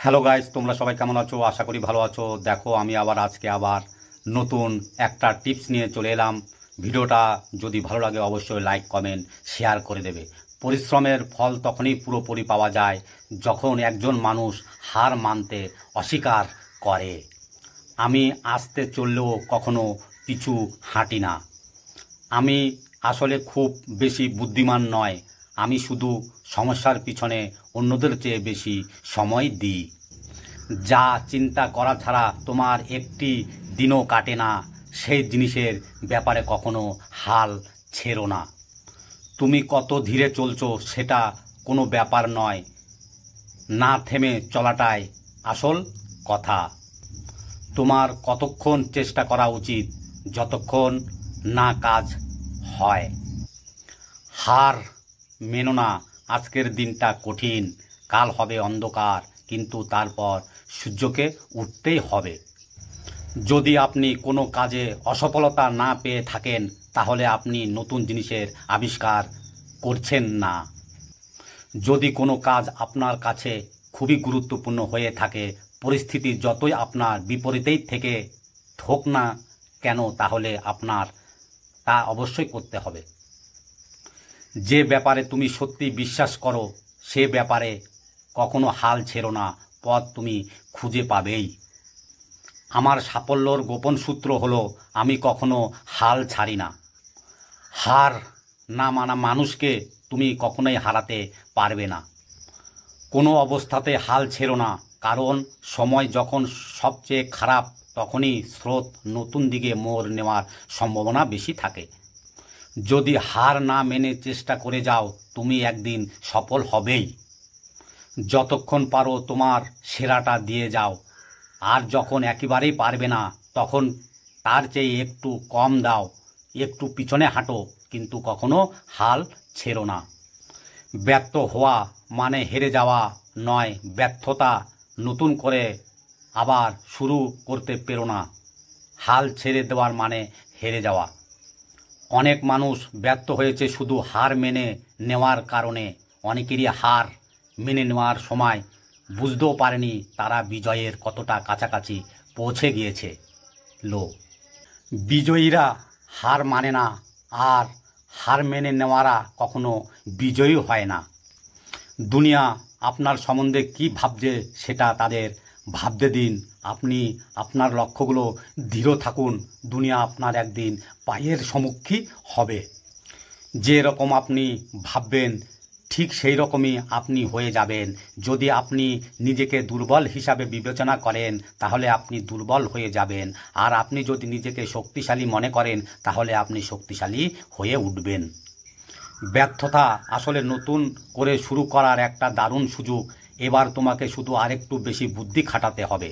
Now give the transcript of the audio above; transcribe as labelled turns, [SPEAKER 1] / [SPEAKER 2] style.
[SPEAKER 1] Hello guys, তোমরা সবাই কেমন আছো? আশা করি ভালো আছো। দেখো, আমি আজকে নতুন একটা টিপস নিয়ে চলে এলাম। ভিডিওটা যদি ভালো লাগে অবশ্যই লাইক কমেন্ট শেয়ার করে দেবে। পরিশ্রমের ফল তখনই পুরোপুরি পাওয়া যায় যখন একজন মানুষ হার মানতে অস্বীকার করে। আমি আস্তে চললেও কখনো পিছু হাঁটি না। আমি আসলে খুব বেশি বুদ্ধিমান নয়। আমি শুধু সমস্যার পিছনে অন্যদের চেয়ে বেশি সময় দিই। যা চিন্তা করা ছাড়া তোমার একটি দিনও কাটে না, সেই জিনিসের ব্যাপারে কখনো হাল ছেড়ো না। তুমি কত ধীরে চলছো সেটা কোনো ব্যাপার নয়, না থেমে চলাটাই আসল কথা। তোমার কতক্ষণ চেষ্টা করা উচিত? যতক্ষণ না কাজ হয়। হার মেনো না। আজকের দিনটা কঠিন, কাল হবে অন্ধকার, কিন্তু তারপর সূর্যকে উঠতেই হবে। যদি আপনি কোনো কাজে অসফলতা না পেয়ে থাকেন তাহলে আপনি নতুন জিনিসের আবিষ্কার করছেন না। যদি কোনো কাজ আপনার কাছে খুবই গুরুত্বপূর্ণ হয়ে থাকে, পরিস্থিতি যতই আপনার বিপরীতেই থেকে হোক না কেন, তাহলে আপনার তা অবশ্যই করতে হবে। যে ব্যাপারে তুমি সত্যি বিশ্বাস করো সে ব্যাপারে কখনো হাল ছেড়ো না, পথ তুমি খুঁজে পাবেই। আমার সাফল্যর গোপন সূত্র হলো আমি কখনো হাল ছাড়ি না। হার না মানা মানুষকে তুমি কখনোই হারাতে পারবে না। কোনো অবস্থাতে হাল ছেড়ো না, কারণ সময় যখন সবচেয়ে খারাপ তখনই স্রোত নতুন দিকে মোড় নেওয়ার সম্ভাবনা বেশি থাকে। যদি হার না মেনে চেষ্টা করে যাও তুমি একদিন সফল হবেই। যতক্ষণ পারো তোমার সেরাটা দিয়ে যাও, আর যখন একেবারেই পারবে না তখন তার চেয়ে একটু কম দাও, একটু পিছনে হাঁটো, কিন্তু কখনো হাল ছেড়ো না। ব্যর্থ হওয়া মানে হেরে যাওয়া নয়, ব্যর্থতা নতুন করে আবার শুরু করতে পেরো না। হাল ছেড়ে দেওয়ার মানে হেরে যাওয়া। অনেক মানুষ ব্যর্থ হয়েছে শুধু হার মেনে নেওয়ার কারণে। অনেকেরই হার মেনে নেওয়ার সময় বুঝতেও পারেনি তারা বিজয়ের কতটা কাছাকাছি পৌঁছে গিয়েছে। বিজয়ীরা হার মানে না, আর হার মেনে নেওয়ারা কখনো বিজয়ী হয় না। দুনিয়া আপনার সম্বন্ধে কি ভাবছে সেটা তাদের ভাবতে দিন। আপনি আপনার লক্ষ্যগুলো দৃঢ় থাকুন, দুনিয়া আপনার একদিন পায়ের সম্মুখীন হবে। যে রকম আপনি ভাববেন ঠিক সেই রকমই আপনি হয়ে যাবেন। যদি আপনি নিজেকে দুর্বল হিসাবে বিবেচনা করেন তাহলে আপনি দুর্বল হয়ে যাবেন, আর আপনি যদি নিজেকে শক্তিশালী মনে করেন তাহলে আপনি শক্তিশালী হয়ে উঠবেন। ব্যর্থতা আসলে নতুন করে শুরু করার একটা দারুণ সুযোগ। এবার তোমাকে শুধু আরেকটু বেশি বুদ্ধি খাটাতে হবে।